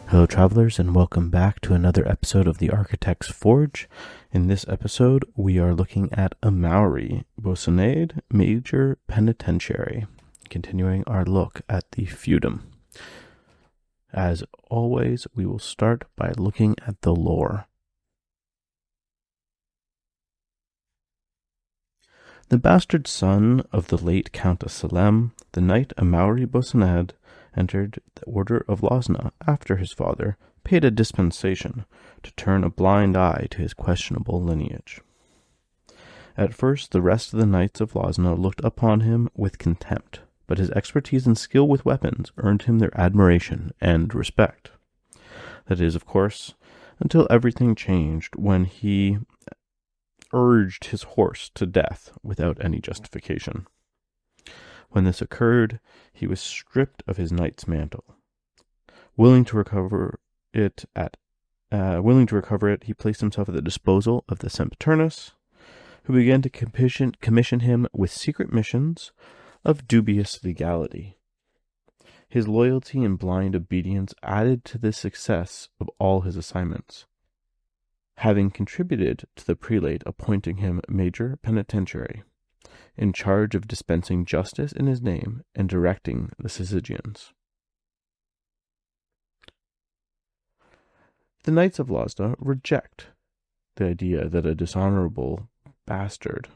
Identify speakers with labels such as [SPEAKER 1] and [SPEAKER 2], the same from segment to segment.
[SPEAKER 1] Hello travelers, and welcome back to another episode of the Architect's Forge. In this episode, we are looking at Amaury Boissonade, Major Penitentiary, continuing our look at the Feudom. As always, we will start by looking at the lore. The bastard son of the late Countess Silem, the knight Amaury Boissonade, entered the Order of Losna after his father paid a dispensation to turn a blind eye to his questionable lineage. At first, the rest of the Knights of Losna looked upon him with contempt, but his expertise and skill with weapons earned him their admiration and respect. That is, of course, until everything changed when he urged his horse to death without any justification. When this occurred, he was stripped of his knight's mantle. Willing to recover it, he placed himself at the disposal of the Sempiternus, who began to commission him with secret missions of dubious legality. His loyalty and blind obedience added to the success of all his assignments, having contributed to the prelate appointing him Major Penitentiary, in charge of dispensing justice in his name and directing the Syzygians. The Knights of Losna reject the idea that a dishonorable bastard,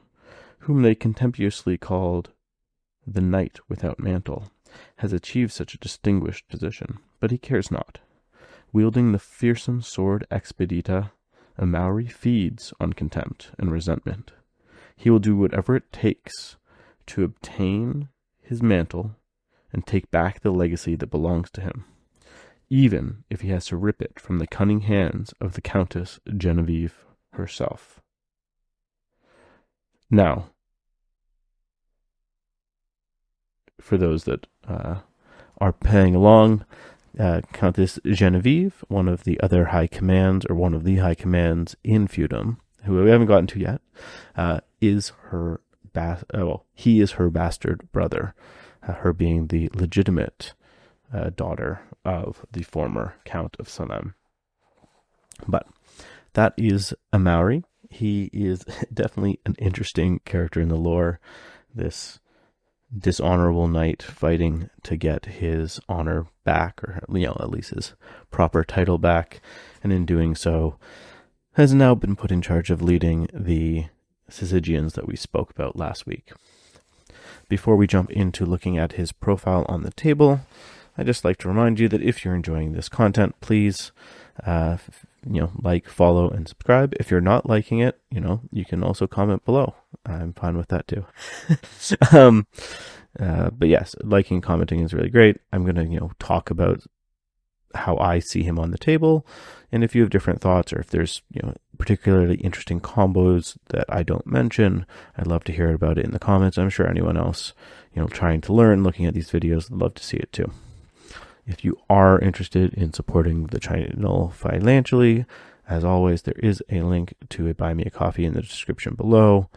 [SPEAKER 1] whom they contemptuously called the Knight without Mantle, has achieved such a distinguished position, but he cares not. Wielding the fearsome sword Expedita, Amaury feeds on contempt and resentment. He will do whatever it takes to obtain his mantle and take back the legacy that belongs to him, even if he has to rip it from the cunning hands of the Countess Genevieve herself. Now, for those that are playing along, Countess Genevieve, one of the other high commands, or one of the high commands in Feudom, who we haven't gotten to yet, is her he is her bastard brother, her being the legitimate daughter of the former Count of Silem. But that is Amaury. He is definitely an interesting character in the lore. This dishonorable knight fighting to get his honor back, or at least his proper title back, and in doing so has now been put in charge of leading the Syzygians that we spoke about last week. Before we jump into looking at his profile on the table, I'd just like to remind you that if you're enjoying this content, please like, follow, and subscribe. If you're not liking it, you can also comment below. I'm fine with that too. But yes, liking and commenting is really great. I'm going to, talk about how I see him on the table. And if you have different thoughts, or if there's, particularly interesting combos that I don't mention, I'd love to hear about it in the comments. I'm sure anyone else, trying to learn, looking at these videos, would love to see it too. If you are interested in supporting the channel financially, as always, there is a link to a Buy Me a Coffee in the description below.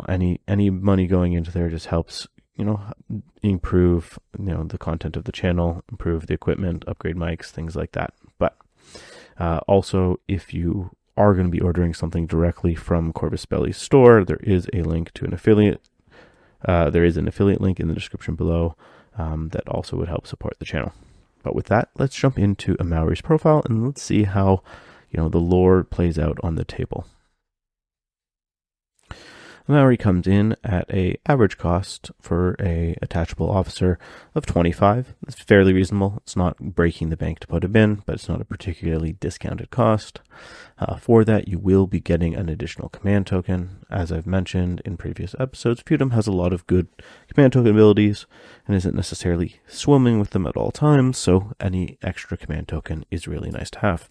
[SPEAKER 1] Any money going into there just helps, improve, the content of the channel, improve the equipment, upgrade mics, things like that. But also, if you are going to be ordering something directly from corvusbelli's store, there is a link to an affiliate. There is an affiliate link in the description below that also would help support the channel. But with that, let's jump into Amaury's profile and let's see how, the lore plays out on the table. Amaury comes in at a average cost for a attachable officer of 25. It's fairly reasonable. It's not breaking the bank to put him in, but it's not a particularly discounted cost. For that, you will be getting an additional command token. As I've mentioned in previous episodes, Feudom has a lot of good command token abilities and isn't necessarily swimming with them at all times, so any extra command token is really nice to have.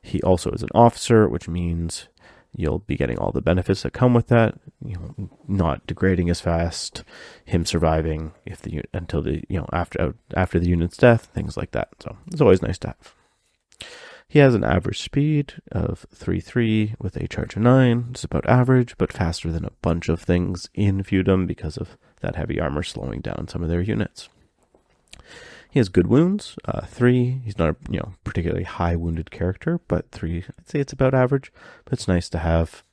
[SPEAKER 1] He also is an officer, which means you'll be getting all the benefits that come with that, not degrading as fast, him surviving until after the unit's death, things like that. So it's always nice to have. He has an average speed of 3.3 with a charge of 9. It's about average, but faster than a bunch of things in Feudom because of that heavy armor slowing down some of their units. He has good wounds, 3. He's not a particularly high wounded character, but 3, I'd say it's about average. But it's nice to have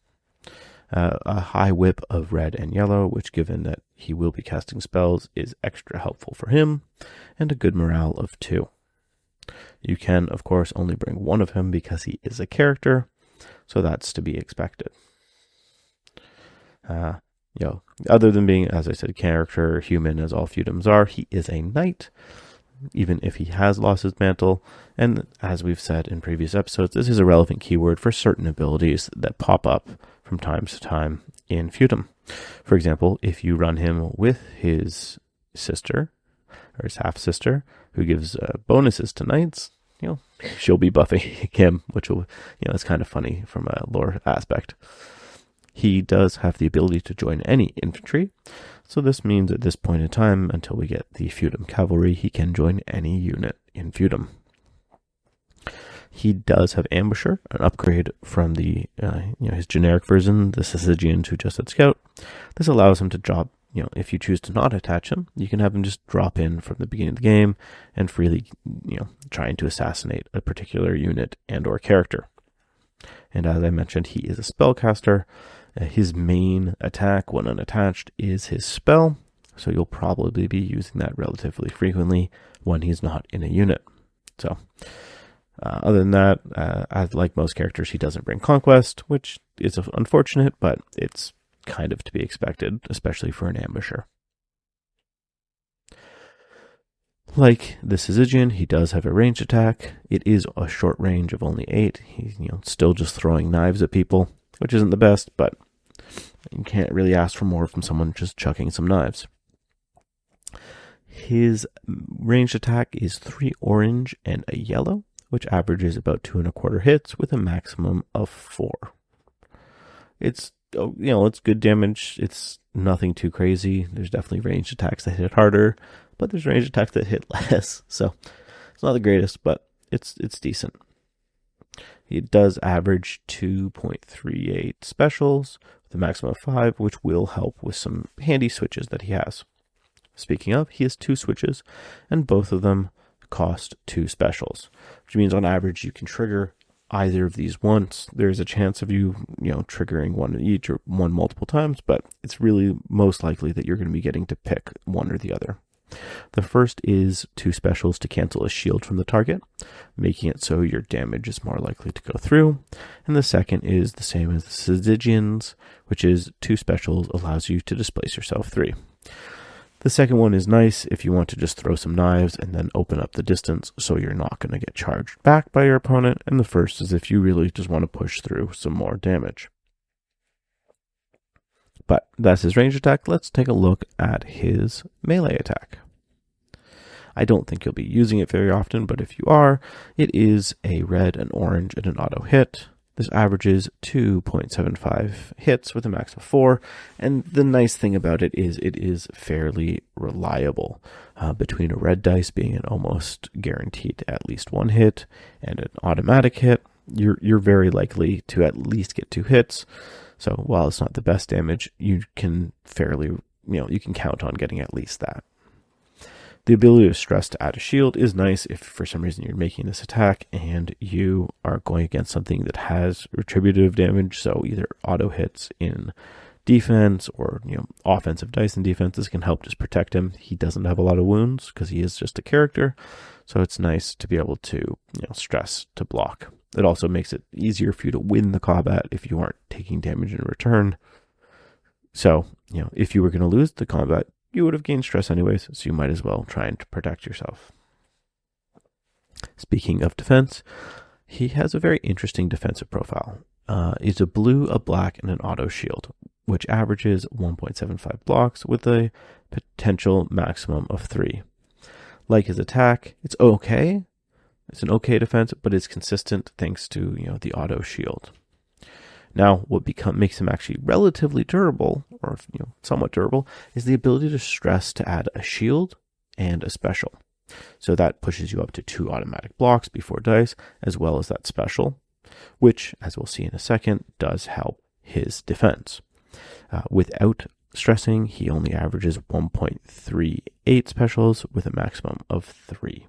[SPEAKER 1] a high whip of red and yellow, which, given that he will be casting spells, is extra helpful for him, and a good morale of 2. You can, of course, only bring one of him because he is a character, so that's to be expected. Other than being, as I said, character, human, as all Feudoms are, he is a knight, even if he has lost his mantle. And as we've said in previous episodes, this is a relevant keyword for certain abilities that pop up from time to time in Feudom. For example, if you run him with his sister, or his half-sister, who gives bonuses to knights, she'll be buffing him, which will, it's kind of funny from a lore aspect. He does have the ability to join any infantry, so this means at this point in time, until we get the Feudom cavalry, he can join any unit in Feudom. He does have Ambusher, an upgrade from the his generic version, the Syzygians who just had Scout. This allows him to drop, if you choose to not attach him, you can have him just drop in from the beginning of the game and freely, trying to assassinate a particular unit and or character. And as I mentioned, he is a spellcaster. His main attack, when unattached, is his spell, so you'll probably be using that relatively frequently when he's not in a unit. So, other than that, as like most characters, he doesn't bring Conquest, which is unfortunate, but it's kind of to be expected, especially for an ambusher. Like the Syzygian, he does have a ranged attack. It is a short range of only 8. He's still just throwing knives at people, which isn't the best, but you can't really ask for more from someone just chucking some knives. His ranged attack is 3 orange and a yellow, which averages about 2.25 hits with a maximum of 4. It's it's good damage. It's nothing too crazy. There's definitely ranged attacks that hit harder, but there's ranged attacks that hit less. So it's not the greatest, but it's decent. It does average 2.38 specials with a maximum of 5, which will help with some handy switches that he has. Speaking of, he has 2 switches, and both of them cost 2 specials, which means on average you can trigger either of these once. There's a chance of you triggering one each or one multiple times, but it's really most likely that you're going to be getting to pick one or the other. The first is 2 specials to cancel a shield from the target, making it so your damage is more likely to go through. And the second is the same as the Syzygians, which is 2 specials allows you to displace yourself 3. The second one is nice if you want to just throw some knives and then open up the distance so you're not going to get charged back by your opponent. And the first is if you really just want to push through some more damage. But that's his range attack. Let's take a look at his melee attack. I don't think you'll be using it very often, but if you are, it is a red, an orange, and an auto hit. This averages 2.75 hits with a max of 4, and the nice thing about it is fairly reliable. Between a red dice being an almost guaranteed at least 1 hit and an automatic hit, you're very likely to at least get 2 hits. So while it's not the best damage, you can you can count on getting at least that. The ability of stress to add a shield is nice if for some reason you're making this attack and you are going against something that has retributive damage, so either auto hits in defense or offensive dice in defense. This can help just protect him. He doesn't have a lot of wounds because he is just a character, so it's nice to be able to stress to block. It also makes it easier for you to win the combat if you aren't taking damage in return. So if you were going to lose the combat, you would have gained stress anyways, so you might as well try and protect yourself. Speaking of defense, he has a very interesting defensive profile. It's a blue, a black, and an auto shield, which averages 1.75 blocks with a potential maximum of 3. Like his attack, it's okay. It's an okay defense, but it's consistent thanks to the auto shield. Now, what makes him actually relatively durable, or somewhat durable, is the ability to stress to add a shield and a special. So that pushes you up to 2 automatic blocks before dice, as well as that special, which, as we'll see in a second, does help his defense. Without stressing, he only averages 1.38 specials with a maximum of 3.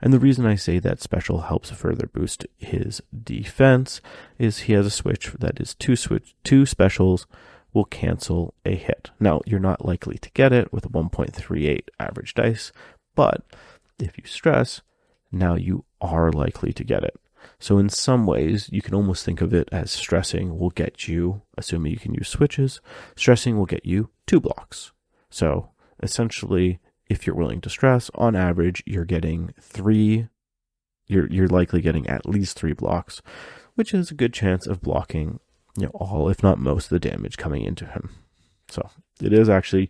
[SPEAKER 1] And the reason I say that special helps further boost his defense is he has a switch that is two specials will cancel a hit. Now, you're not likely to get it with a 1.38 average dice, but if you stress, now you are likely to get it. So in some ways, you can almost think of it as stressing will get you, assuming you can use switches, stressing will get you 2 blocks. So essentially, if you're willing to stress, on average, you're getting 3, you're likely getting at least 3 blocks, which is a good chance of blocking, all, if not most, of the damage coming into him. So it is actually,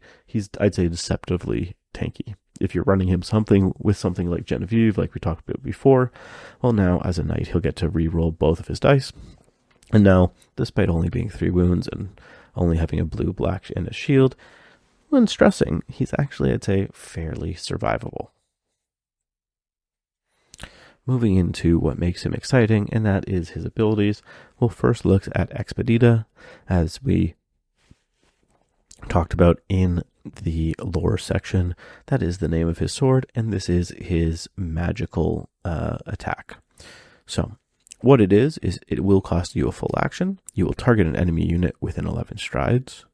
[SPEAKER 1] I'd say, deceptively tanky. If you're running him something like Genevieve, like we talked about before, well, now as a knight, he'll get to re-roll both of his dice. And now, despite only being 3 wounds and only having a blue, black, and a shield, when stressing, he's actually, I'd say, fairly survivable. Moving into what makes him exciting, and that is his abilities. We'll first look at Expedita, as we talked about in the lore section. That is the name of his sword, and this is his magical attack. So, what it is it will cost you a full action. You will target an enemy unit within 11 strides.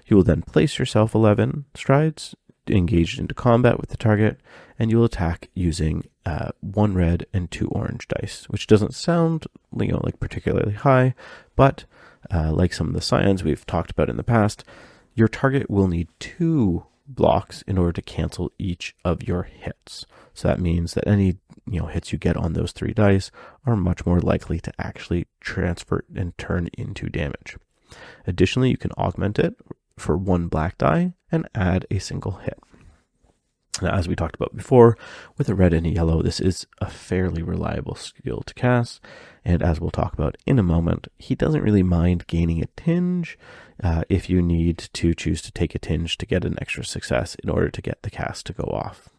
[SPEAKER 1] You will then place yourself 11 strides, engaged into combat with the target, and you will attack using 1 red and 2 orange dice, which doesn't sound like particularly high, but like some of the scions we've talked about in the past, your target will need 2 blocks in order to cancel each of your hits. So that means that any hits you get on those 3 dice are much more likely to actually transfer and turn into damage. Additionally, you can augment it for 1 black die and add a single hit. Now, as we talked about before, with a red and a yellow, this is a fairly reliable skill to cast, and as we'll talk about in a moment, he doesn't really mind gaining a tinge if you need to choose to take a tinge to get an extra success in order to get the cast to go off.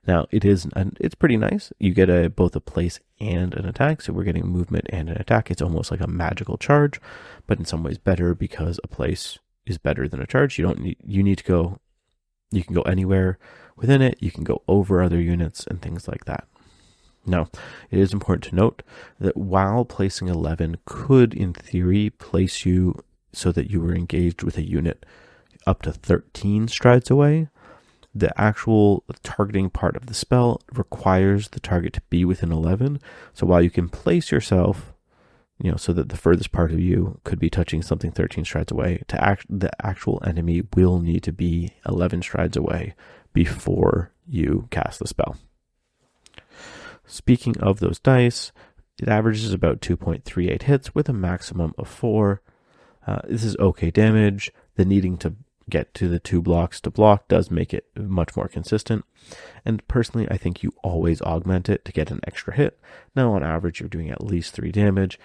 [SPEAKER 1] Now, it's pretty nice. You get both a place and an attack, so we're getting movement and an attack. It's almost like a magical charge, but in some ways better because a place is better than a charge. You can go anywhere within it. You can go over other units and things like that. Now, it is important to note that while placing 11 could, in theory, place you so that you were engaged with a unit up to 13 strides away, the actual targeting part of the spell requires the target to be within 11. So while you can place yourself, so that the furthest part of you could be touching something 13 strides away, the actual enemy will need to be 11 strides away before you cast the spell. Speaking of those dice, it averages about 2.38 hits with a maximum of 4. This is okay damage. The needing to get to the 2 blocks to block does make it much more consistent. And personally, I think you always augment it to get an extra hit. Now, on average, you're doing at least 3 damage.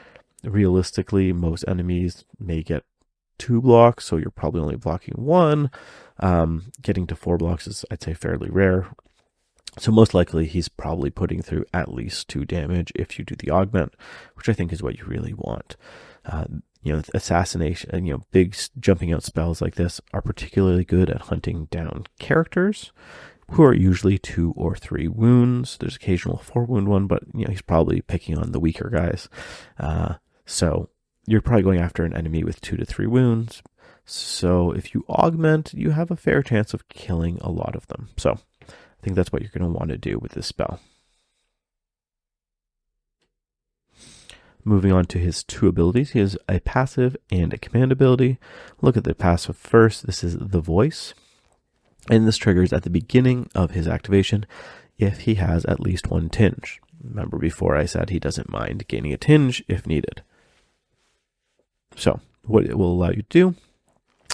[SPEAKER 1] Realistically, most enemies may get 2 blocks, so you're probably only blocking 1. Getting to 4 blocks is, I'd say, fairly rare. So most likely, he's probably putting through at least 2 damage if you do the augment, which I think is what you really want. Assassination, big jumping out spells like this are particularly good at hunting down characters who are usually 2 or 3 wounds. There's occasional 4 wound one, but he's probably picking on the weaker guys. So you're probably going after an enemy with 2 to 3 wounds. So if you augment, you have a fair chance of killing a lot of them. So I think that's what you're going to want to do with this spell. Moving on to his 2 abilities, he has a passive and a command ability. Look at the passive first. This is the voice. And this triggers at the beginning of his activation if he has at least 1 tinge. Remember before I said he doesn't mind gaining a tinge if needed. So what it will allow you to do,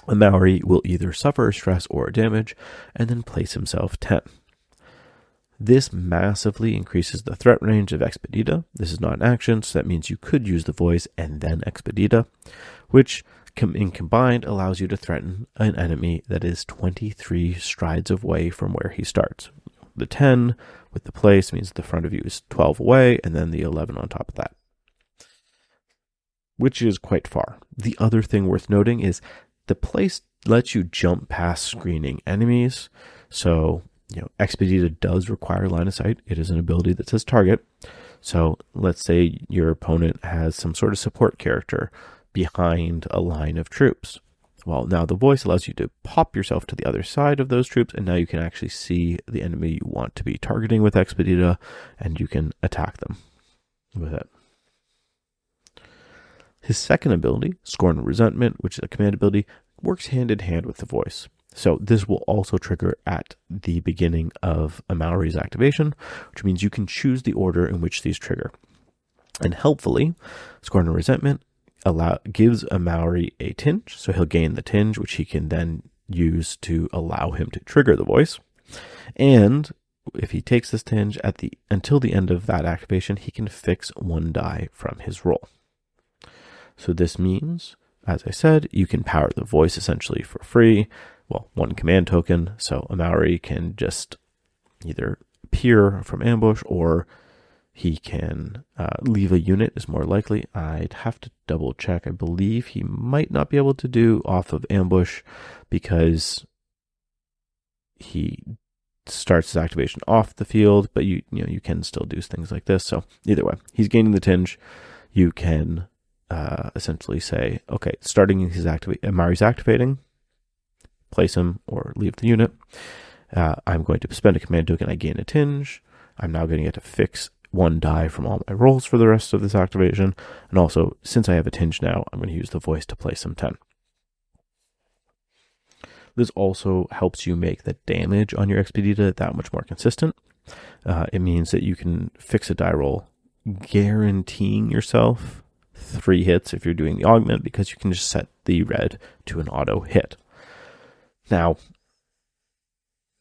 [SPEAKER 1] Amaury will either suffer a stress or a damage and then place himself 10. This massively increases the threat range of Expedita. This is not an action, so that means you could use the voice and then Expedita, which in combined allows you to threaten an enemy that is 23 strides away from where he starts. The 10 with the place means the front of you is 12 away, and then the 11 on top of that, which is quite far. The other thing worth noting is The place lets you jump past screening enemies. So, Expedita does require line of sight. It is an ability that says target. So let's say your opponent has some sort of support character behind a line of troops. Well, now the voice allows you to pop yourself to the other side of those troops, and now you can actually see the enemy you want to be targeting with Expedita, and you can attack them with it. His second ability, Scorn and Resentment, which is a command ability, works hand in hand with the voice. So this will also trigger at the beginning of Amaury's activation, which means you can choose the order in which these trigger. And helpfully, Scorn and Resentment gives Amaury a tinge, so he'll gain the tinge, which he can then use to allow him to trigger the voice. And if he takes this tinge until the end of that activation, he can fix 1 die from his roll. So this means, as I said, you can power the voice essentially for free. Well, 1 command token, so Amaury can just either appear from ambush, or he can leave a unit is more likely. I'd have to double check. I believe he might not be able to do off of ambush because he starts his activation off the field, but you can still do things like this. So either way, he's gaining the tinge. You can essentially say, okay, starting his Amaury's activating, place him or leave the unit. I'm going to spend a command token. I gain a tinge. I'm now going to get to fix 1 die from all my rolls for the rest of this activation. And also, since I have a tinge now, I'm going to use the voice to place some 10. This also helps you make the damage on your Expedita that much more consistent. It means that you can fix a die roll, guaranteeing yourself 3 hits if you're doing the augment, because you can just set the red to an auto hit. Now,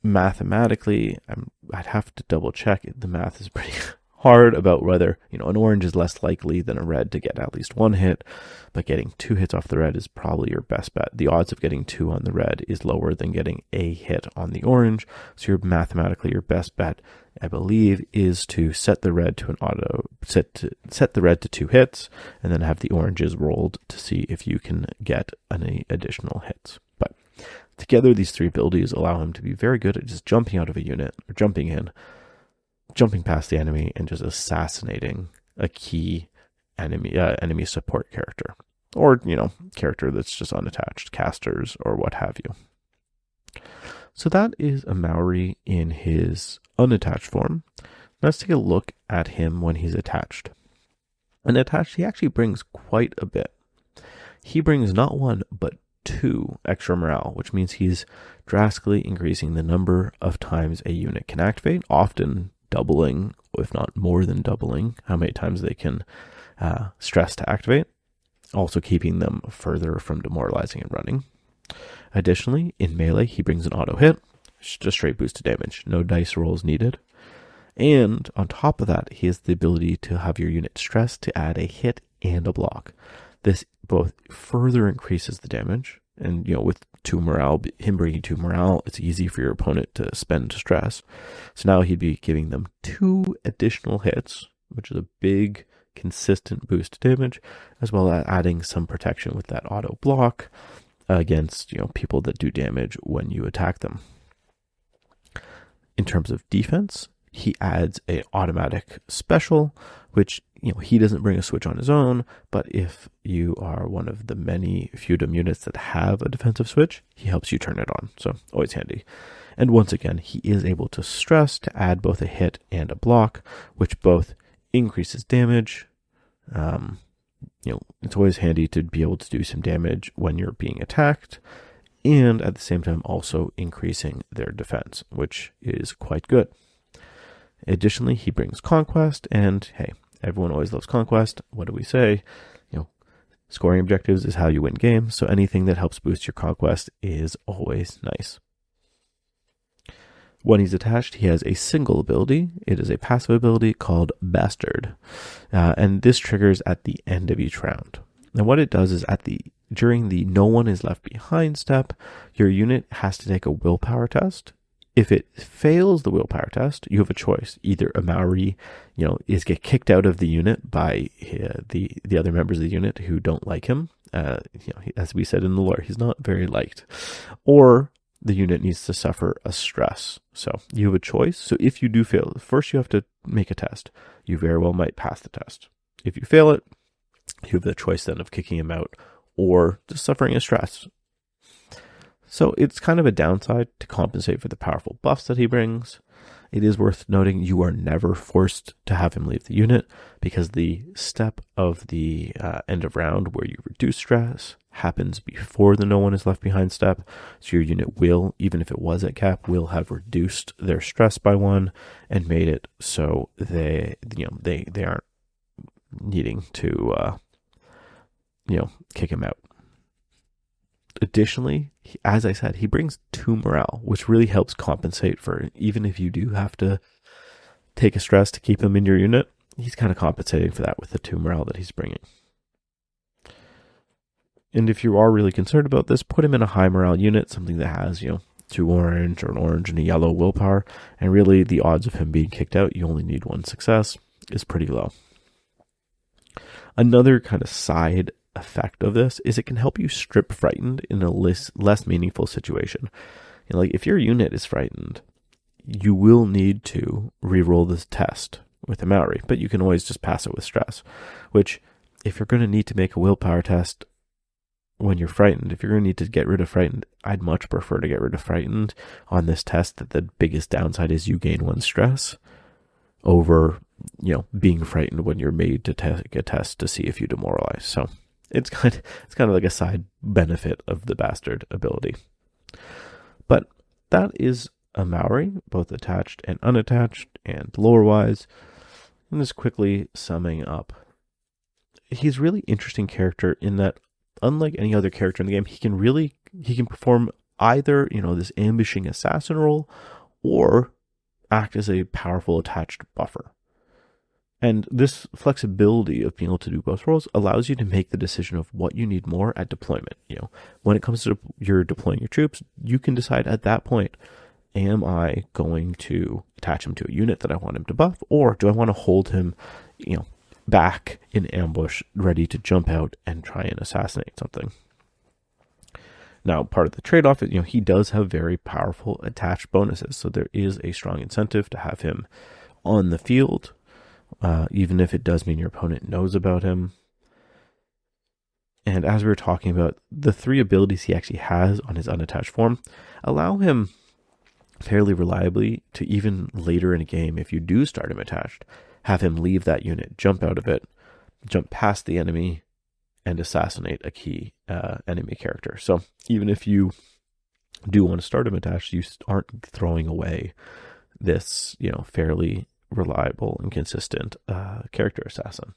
[SPEAKER 1] mathematically, I'd have to double check. The math is pretty hard about whether, an orange is less likely than a red to get at least 1 hit, but getting 2 hits off the red is probably your best bet. The odds of getting 2 on the red is lower than getting a hit on the orange. So mathematically your best bet, I believe, is to set the red to an auto, set the red to 2 hits, and then have the oranges rolled to see if you can get any additional hits. But together, these 3 abilities allow him to be very good at just jumping out of a unit, or jumping in, jumping past the enemy, and just assassinating a key enemy support character, or character that's just unattached, casters or what have you. So that is Amaury in his unattached form. Let's take a look at him when he's attached. And attached, he actually brings quite a bit. He brings not 1 but 2 extra morale, which means he's drastically increasing the number of times a unit can activate, often doubling, if not more than doubling, how many times they can stress to activate, also keeping them further from demoralizing and running. Additionally, in melee, he brings an auto hit, just straight boost to damage, no dice rolls needed. And on top of that, he has the ability to have your unit stress to add a hit and a block. This both further increases the damage, and with 2 morale, him bringing 2 morale, it's easy for your opponent to spend stress. So now he'd be giving them 2 additional hits, which is a big consistent boost to damage, as well as adding some protection with that auto block against people that do damage when you attack them. In terms of defense, he adds a automatic special, which he doesn't bring a switch on his own, but if you are one of the many Feudom units that have a defensive switch, he helps you turn it on, so always handy. And once again, he is able to stress to add both a hit and a block, which both increases damage. It's always handy to be able to do some damage when you're being attacked, and at the same time also increasing their defense, which is quite good. Additionally, he brings Conquest, and hey, everyone always loves Conquest. What do we say? Scoring objectives is how you win games, so anything that helps boost your Conquest is always nice. When he's attached, he has a single ability. It is a passive ability called Bastard, and this triggers at the end of each round. And what it does is during the no one is left behind step, your unit has to take a willpower test. If it fails the willpower test, you have a choice. Either Amaury, is get kicked out of the unit by the other members of the unit who don't like him As we said in the lore, he's not very liked. Or the unit needs to suffer a stress. So you have a choice. So if you do fail, first you have to make a test. You very well might pass the test. If you fail it, you have the choice then of kicking him out or just suffering a stress. So it's kind of a downside to compensate for the powerful buffs that he brings. It is worth noting you are never forced to have him leave the unit, because the step of the end of round where you reduce stress happens before the no one is left behind step. So your unit will, even if it was at cap, will have reduced their stress by 1 and made it so they aren't needing to kick him out. Additionally, as I said, he brings 2 morale, which really helps compensate for, even if you do have to take a stress to keep him in your unit, he's kind of compensating for that with the 2 morale that he's bringing. And if you are really concerned about this, put him in a high morale unit, something that has, 2 orange or an orange and a yellow willpower, and really the odds of him being kicked out, you only need 1 success, is pretty low. Another kind of side effect of this is it can help you strip frightened in a less meaningful situation. Like if your unit is frightened, you will need to re-roll this test with Amaury, but you can always just pass it with stress, which if you're going to need to make a willpower test when you're frightened, if you're going to need to get rid of frightened, I'd much prefer to get rid of frightened on this test. That the biggest downside is you gain 1 stress over, being frightened when you're made to take a test to see if you demoralize. So it's kind of like a side benefit of the Bastard ability. But that is Amaury, both attached and unattached, and lore-wise. And just quickly summing up, he's a really interesting character in that, unlike any other character in the game, he can perform either, this ambushing assassin role, or act as a powerful attached buffer. And this flexibility of being able to do both roles allows you to make the decision of what you need more at deployment. When it comes to you're deploying your troops, you can decide at that point, am I going to attach him to a unit that I want him to buff, or do I want to hold him, back in ambush, ready to jump out and try and assassinate something? Now, part of the trade-off is, he does have very powerful attached bonuses, so there is a strong incentive to have him on the field, even if it does mean your opponent knows about him. And as we were talking about, the 3 abilities he actually has on his unattached form allow him fairly reliably to, even later in a game, if you do start him attached, have him leave that unit, jump out of it, jump past the enemy, and assassinate a key enemy character. So even if you do want to start him attached, you aren't throwing away this, fairly reliable and consistent character assassin.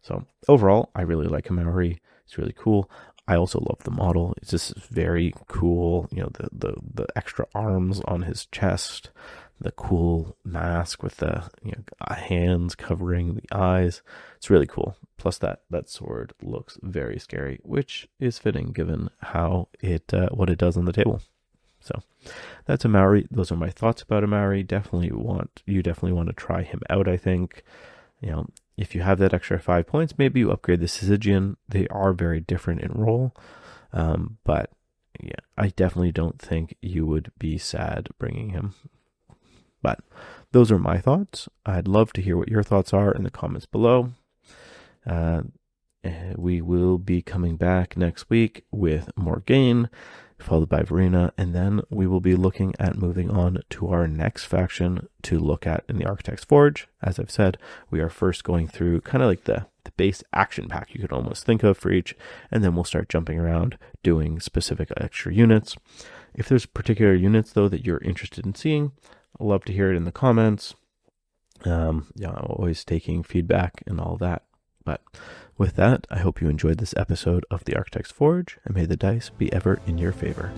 [SPEAKER 1] So overall, I really like Amaury. It's really cool. I also love the model. It's just very cool. The extra arms on his chest, the cool mask with the hands covering the eyes. It's really cool. Plus that sword looks very scary, which is fitting given how what it does on the table. So that's Amaury. Those are my thoughts about Amaury. You definitely want to try him out, I think. If you have that extra 5 points, maybe you upgrade the Syzygian. They are very different in role. But yeah, I definitely don't think you would be sad bringing him. But those are my thoughts. I'd love to hear what your thoughts are in the comments below. We will be coming back next week with Morgaine, followed by Verena, and then we will be looking at moving on to our next faction to look at in the Architect's Forge. As I've said, we are first going through kind of like the base action pack you could almost think of for each, and then we'll start jumping around doing specific extra units. If there's particular units, though, that you're interested in seeing, I'd love to hear it in the comments. I'm always taking feedback and all that. But with that, I hope you enjoyed this episode of the Architect's Forge, and may the dice be ever in your favor.